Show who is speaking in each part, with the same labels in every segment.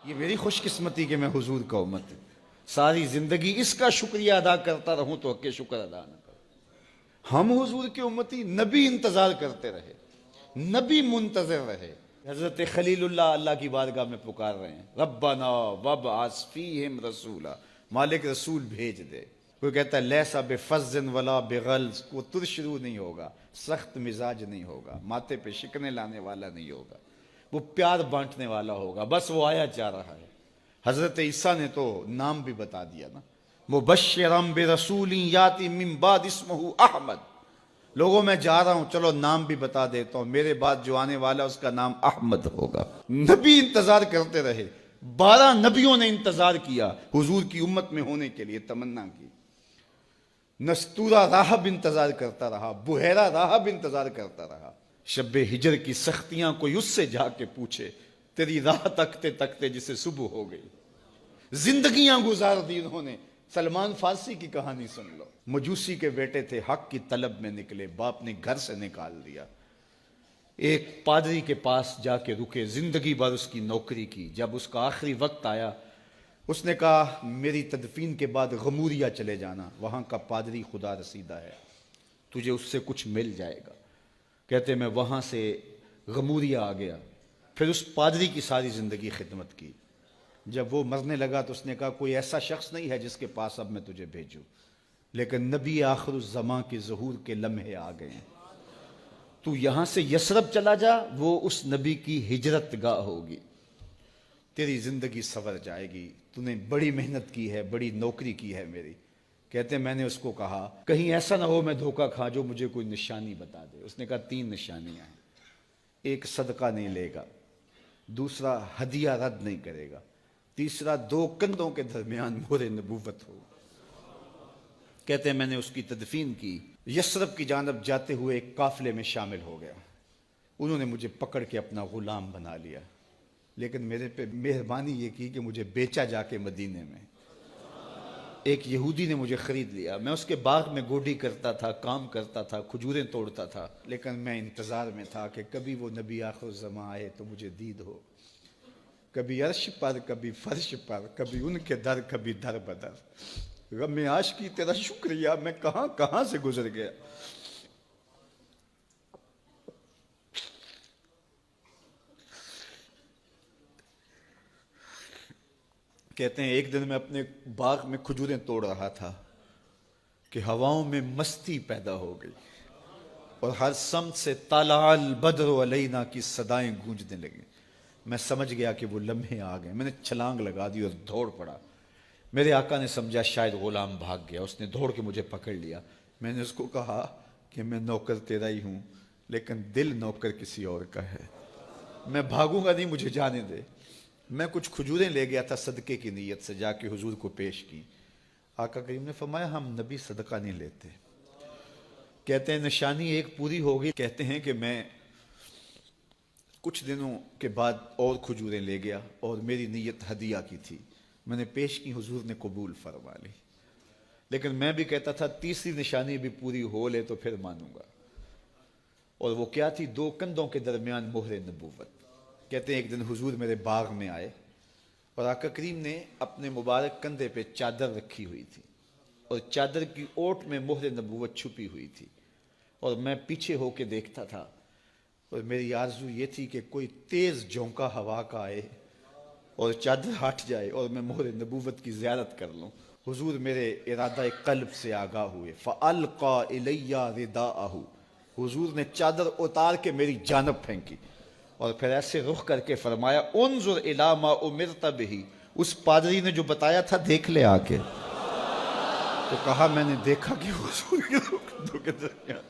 Speaker 1: یہ میری خوش قسمتی کہ میں حضور کا امت ہوں، ساری زندگی اس کا شکریہ ادا کرتا رہوں تو حق شکر ادا نہ کروں۔ ہم حضور کی امتی، نبی انتظار کرتے رہے، نبی منتظر رہے۔ حضرت خلیل اللہ کی بارگاہ میں پکار رہے ہیں، ربنا وابعث فیہم رسولا، مالک رسول بھیج دے۔ کوئی کہتا ہے لیسا بفظ ولا بغلظ، وہ ترشرو نہیں ہوگا، سخت مزاج نہیں ہوگا، ماتھے پہ شکنے لانے والا نہیں ہوگا، وہ پیار بانٹنے والا ہوگا، بس وہ آیا جا رہا ہے۔ حضرت عیسیٰ نے تو نام بھی بتا دیا نا، مبشرم برسول یاتی من بعد اسمہ احمد، لوگوں میں جا رہا ہوں، چلو نام بھی بتا دیتا ہوں، میرے بعد جو آنے والا اس کا نام احمد ہوگا۔ نبی انتظار کرتے رہے، 12 نبیوں نے انتظار کیا حضور کی امت میں ہونے کے لیے، تمنا کی۔ نستورہ راہب انتظار کرتا رہا، بحیرہ راہب انتظار کرتا رہا۔ شب ہجر کی سختیاں کوئی اس سے جا کے پوچھے، تیری راہ تکتے تکتے جسے صبح ہو گئی۔ زندگیاں گزار دی انہوں نے۔ سلمان فارسی کی کہانی سن لو، مجوسی کے بیٹے تھے، حق کی طلب میں نکلے، باپ نے گھر سے نکال دیا، ایک پادری کے پاس جا کے رکے، زندگی بھر اس کی نوکری کی۔ جب اس کا آخری وقت آیا، اس نے کہا میری تدفین کے بعد غموریا چلے جانا، وہاں کا پادری خدا رسیدہ ہے، تجھے اس سے کچھ مل جائے گا۔ کہتے میں وہاں سے غموریا آ گیا، پھر اس پادری کی ساری زندگی خدمت کی۔ جب وہ مرنے لگا تو اس نے کہا کوئی ایسا شخص نہیں ہے جس کے پاس اب میں تجھے بھیجوں، لیکن نبی آخر الزمان کے ظہور کے لمحے آ گئے ہیں، تو یہاں سے یثرب چلا جا، وہ اس نبی کی ہجرت گاہ ہوگی، تیری زندگی سنور جائے گی، تو نے بڑی محنت کی ہے، بڑی نوکری کی ہے میری۔ کہتے ہیں میں نے اس کو کہا کہیں ایسا نہ ہو میں دھوکہ کھا جو مجھے کوئی نشانی بتا دے۔ اس نے کہا 3 نشانیاں ہیں، ایک صدقہ نہیں لے گا، دوسرا ہدیہ رد نہیں کرے گا، تیسرا 2 کندھوں کے درمیان مہر نبوت ہو۔ کہتے ہیں میں نے اس کی تدفین کی، یثرب کی جانب جاتے ہوئے ایک قافلے میں شامل ہو گیا، انہوں نے مجھے پکڑ کے اپنا غلام بنا لیا، لیکن میرے پہ مہربانی یہ کی کہ مجھے بیچا جا کے مدینے میں۔ ایک یہودی نے مجھے خرید لیا، میں اس کے باغ میں گوڈی کرتا تھا، کام کرتا تھا، کھجوریں توڑتا تھا، لیکن میں انتظار میں تھا کہ کبھی وہ نبی آخر الزمان آئے تو مجھے دید ہو، کبھی عرش پر، کبھی فرش پر، کبھی ان کے در، کبھی در بدر۔ غم عاشقی تیرا شکریہ، میں کہاں کہاں سے گزر گیا۔ کہتے ہیں ایک دن میں اپنے باغ میں کھجوریں توڑ رہا تھا کہ ہواؤں میں مستی پیدا ہو گئی اور ہر سمت سے طلع البدر علینا کی صدائیں گونجنے لگیں۔ میں سمجھ گیا کہ وہ لمحے آ گئے، میں نے چھلانگ لگا دی اور دوڑ پڑا۔ میرے آقا نے سمجھا شاید غلام بھاگ گیا، اس نے دوڑ کے مجھے پکڑ لیا۔ میں نے اس کو کہا کہ میں نوکر تیرا ہی ہوں، لیکن دل نوکر کسی اور کا ہے، میں بھاگوں گا نہیں، مجھے جانے دے۔ میں کچھ کھجوریں لے گیا تھا صدقے کی نیت سے، جا کے حضور کو پیش کی۔ آقا کریم نے فرمایا ہم نبی صدقہ نہیں لیتے۔ کہتے ہیں نشانی ایک پوری ہو گئی۔ کہتے ہیں کہ میں کچھ دنوں کے بعد اور کھجوریں لے گیا اور میری نیت ہدیہ کی تھی، میں نے پیش کی، حضور نے قبول فرما لی، لیکن میں بھی کہتا تھا تیسری نشانی بھی پوری ہو لے تو پھر مانوں گا۔ اور وہ کیا تھی؟ 2 کندھوں کے درمیان مہر نبوت۔ کہتے ہیں ایک دن حضور میرے باغ میں آئے اور آقا کریم نے اپنے مبارک کندھے پہ چادر رکھی ہوئی تھی اور چادر کی اوٹ میں مہر نبوت چھپی ہوئی تھی، اور میں پیچھے ہو کے دیکھتا تھا، اور میری آرزو یہ تھی کہ کوئی تیز جھونکا ہوا کا آئے اور چادر ہٹ جائے اور میں مہر نبوت کی زیارت کر لوں۔ حضور میرے ارادہ قلب سے آگاہ ہوئے، فَأَلْقَى إِلَيَّ رِدَاءَهُ، حضور نے چادر اتار کے میری جانب پھینکی اور پھر ایسے رخ کر کے فرمایا انظر الی ما امرت بہ، اس پادری نے جو بتایا تھا دیکھ لے آ کے۔ تو کہا میں نے دیکھا کہ حضور کے کندھوں کے درمیان۔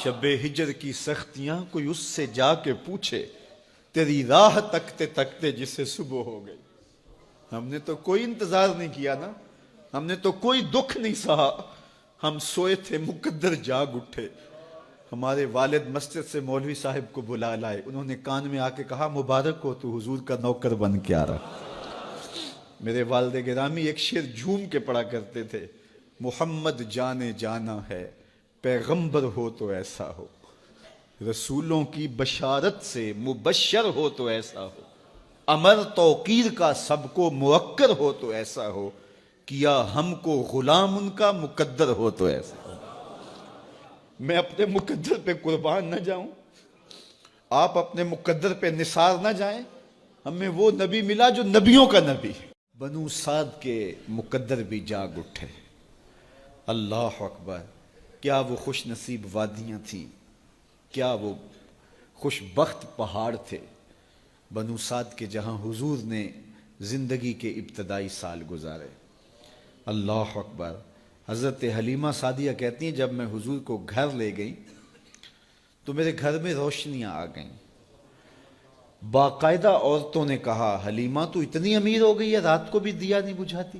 Speaker 1: شب ہجر کی سختیاں کوئی اس سے جا کے پوچھے، تیری راہ تکتے تکتے جسے صبح ہو گئی۔ ہم نے تو کوئی انتظار نہیں کیا نا، ہم نے تو کوئی دکھ نہیں سہا، ہم سوئے تھے مقدر جاگ اٹھے. ہمارے والد مسجد سے مولوی صاحب کو بلا لائے. انہوں نے کان میں آ کے کہا مبارک ہو تو حضور کا نوکر بن کے آ رہا. میرے والد گرامی ایک شعر جھوم کے پڑھا کرتے تھے, محمد جانے جانا ہے پیغمبر ہو تو ایسا ہو, رسولوں کی بشارت سے مبشر ہو تو ایسا ہو, امر توقیر کا سب کو موکر ہو تو ایسا ہو, کیا ہم کو غلام ان کا مقدر ہو تو ایسا ہو. میں اپنے مقدر پہ قربان نہ جاؤں, آپ اپنے مقدر پہ نثار نہ جائیں. ہمیں وہ نبی ملا جو نبیوں کا نبی. بنو سعد کے مقدر بھی جاگ اٹھے. اللہ اکبر, کیا وہ خوش نصیب وادیاں تھیں, کیا وہ خوش بخت پہاڑ تھے بنو سعد کے, جہاں حضور نے زندگی کے ابتدائی سال گزارے. اللہ اکبر. حضرت حلیمہ سعدیہ کہتی ہیں جب میں حضور کو گھر لے گئی تو میرے گھر میں روشنیاں آ گئیں. باقاعدہ عورتوں نے کہا حلیمہ تو اتنی امیر ہو گئی ہے رات کو بھی دیا نہیں بجھاتی.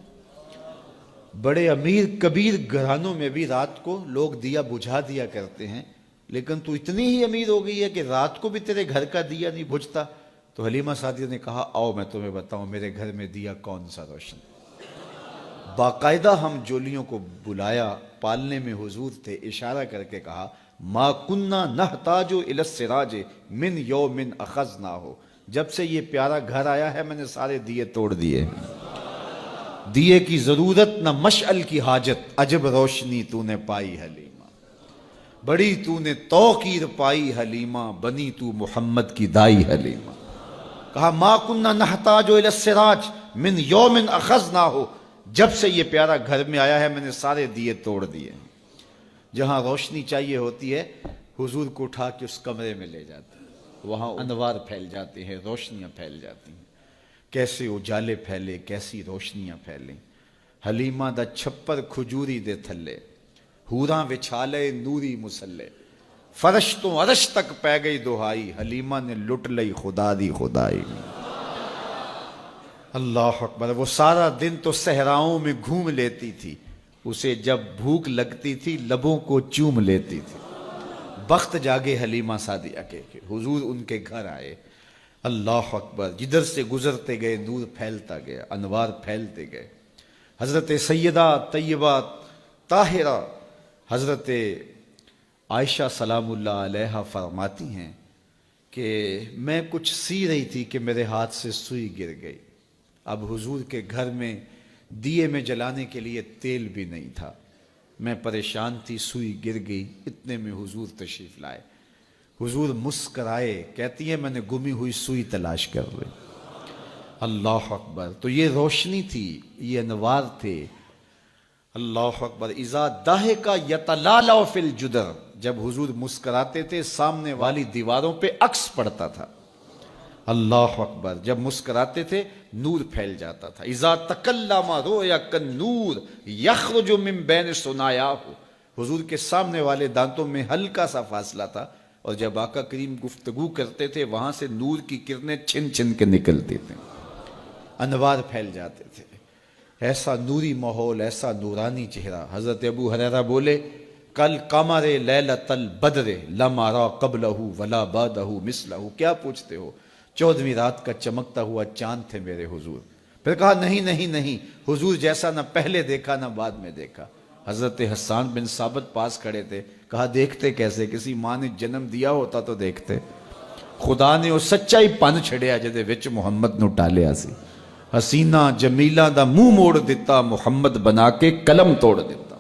Speaker 1: بڑے امیر کبیر گھرانوں میں بھی رات کو لوگ دیا بجھا دیا کرتے ہیں, لیکن تو اتنی ہی امیر ہو گئی ہے کہ رات کو بھی تیرے گھر کا دیا نہیں بجھتا. تو حلیمہ سعدیہ نے کہا آؤ میں تمہیں بتاؤں میرے گھر میں دیا کون سا روشن. باقاعدہ ہم جولیوں کو بلایا, پالنے میں حضور تھے, اشارہ کر کے کہا ما کننا نحتاج الی السراج من یوم اخذناہ, جب سے یہ پیارا گھر آیا ہے میں نے سارے دیے توڑ دیے. دیے کی ضرورت نہ مشعل کی حاجت, عجب روشنی تو نے پائی حلیمہ, بڑی تو نے توقیر پائی حلیمہ, بنی تو محمد کی دائی حلیمہ. کہا ما کننا نحتاج الی السراج من یوم اخذناہ, جب سے یہ پیارا گھر میں آیا ہے میں نے سارے دیے توڑ دیے. جہاں روشنی چاہیے ہوتی ہے حضور کو اٹھا کے اس کمرے میں لے جاتے ہیں, وہاں انوار پھیل جاتے ہیں, روشنیاں پھیل جاتی ہیں. کیسے اجالے پھیلے, کیسی روشنیاں پھیلیں. حلیمہ دا چھپر کھجوری دے تھلے, حوراں وچھالے نوری مسلے, فرش تو عرش تک پہ گئی دہائی, حلیمہ نے لٹ لئی خدا دی خدائی. اللہ اکبر. وہ سارا دن تو صحراؤں میں گھوم لیتی تھی, اسے جب بھوک لگتی تھی لبوں کو چوم لیتی تھی. بخت جاگے حلیمہ سعدیہ کے حضور ان کے گھر آئے. اللہ اکبر. جدھر سے گزرتے گئے نور پھیلتا گیا, انوار پھیلتے گئے. حضرت سیدہ طیبہ طاہرہ حضرت عائشہ سلام اللہ علیہا فرماتی ہیں کہ میں کچھ سی رہی تھی کہ میرے ہاتھ سے سوئی گر گئی. اب حضور کے گھر میں دیے میں جلانے کے لیے تیل بھی نہیں تھا, میں پریشان تھی, سوئی گر گئی. اتنے میں حضور تشریف لائے. حضور مسکرائے, کہتی ہے میں نے گمی ہوئی سوئی تلاش کر لی. اللہ اکبر. تو یہ روشنی تھی, یہ انوار تھے. اللہ اکبر. اذا ضحک یتلالأ فی الجدر, جب حضور مسکراتے تھے سامنے والی دیواروں پہ عکس پڑتا تھا. اللہ اکبر. جب مسکراتے تھے نور پھیل جاتا تھا. اذا تکلم رؤیا کالنور یخرج من بین ثنایاہ, حضور کے سامنے والے دانتوں میں ہلکا سا فاصلہ تھا, اور جب آقا کریم گفتگو کرتے تھے وہاں سے نور کی کرنیں چھن چھن کے نکلتی تھیں, انوار پھیل جاتے تھے. ایسا نوری ماحول, ایسا نورانی چہرہ. حضرت ابو ہریرہ بولے کل قمر لیلۃ البدر لم ارى قبلہ ولا بعدہ مثلہ. کیا پوچھتے ہو, 14ویں رات کا چمکتا ہوا چاند تھے میرے حضور. پھر کہا نہیں نہیں نہیں, حضور جیسا نہ پہلے دیکھا نہ بعد میں دیکھا. حضرت حسان بن ثابت پاس کھڑے تھے. کہا دیکھتے کیسے, کسی ماں نے جنم دیا ہوتا تو دیکھتے. خدا نے وہ سچائی پن چھڑیا جدے وچ محمد نو ٹالیا سی. حسینہ جمیلہ دا منہ موڑ دیتا, محمد بنا کے قلم توڑ دیتا.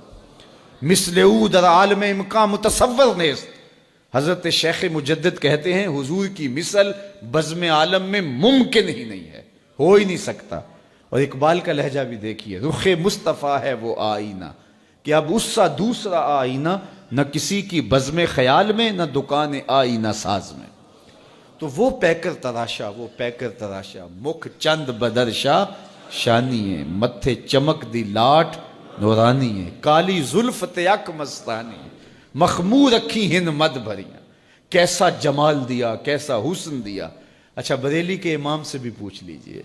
Speaker 1: مثل او در عالم امکان متصور نیست. حضرت شیخ مجدد کہتے ہیں حضور کی مثل بزم عالم میں ممکن ہی نہیں ہے, ہو ہی نہیں سکتا. اور اقبال کا لہجہ بھی دیکھیے, رخ مصطفیٰ ہے وہ آئینہ کہ اب اس سا دوسرا آئینہ, نہ کسی کی بزم خیال میں نہ دکان آئینہ ساز میں. تو وہ پیکر تراشا, وہ پیکر تراشا, مکھ چند بدرشا شانی ہے, متھے چمک دی لاٹ نورانی ہے, کالی زلف تیک مستانی, مخمور رکھی ہن مد بھریاں. کیسا جمال دیا, کیسا حسن دیا. اچھا بریلی کے امام سے بھی پوچھ لیجئے.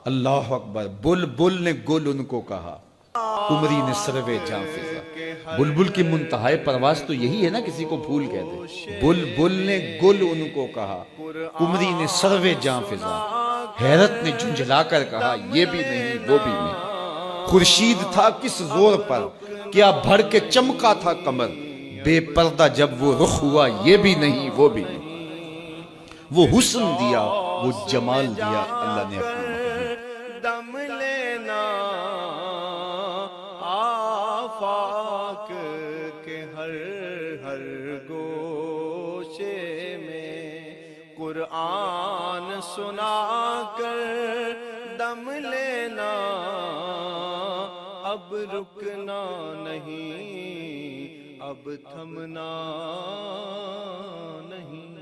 Speaker 1: اللہ اکبر. بل بل نے گل ان کو کہا, قمری نے سروے جاں فضا، بلبل کی منتہائے پرواز تو یہی ہے نا، کسی کو پھول کہہ دے، بلبل نے گل ان کو کہا، قمری نے سروے جاں فضا، حیرت نے جھنجھلا کر کہا یہ بھی نہیں وہ بھی نہیں، خورشید تھا کس زور پر کیا بھر کے چمکا تھا قمر، بے پردہ جب وہ رخ ہوا یہ بھی نہیں وہ بھی نہیں، وہ حسن دیا وہ جمال دیا اللہ نے اپنا محبوب،
Speaker 2: دم لینا آفاق کے ہر ہر گوشے میں، قرآن سنا کر دم لینا، اب رکنا نہیں اب تھمنا نہیں۔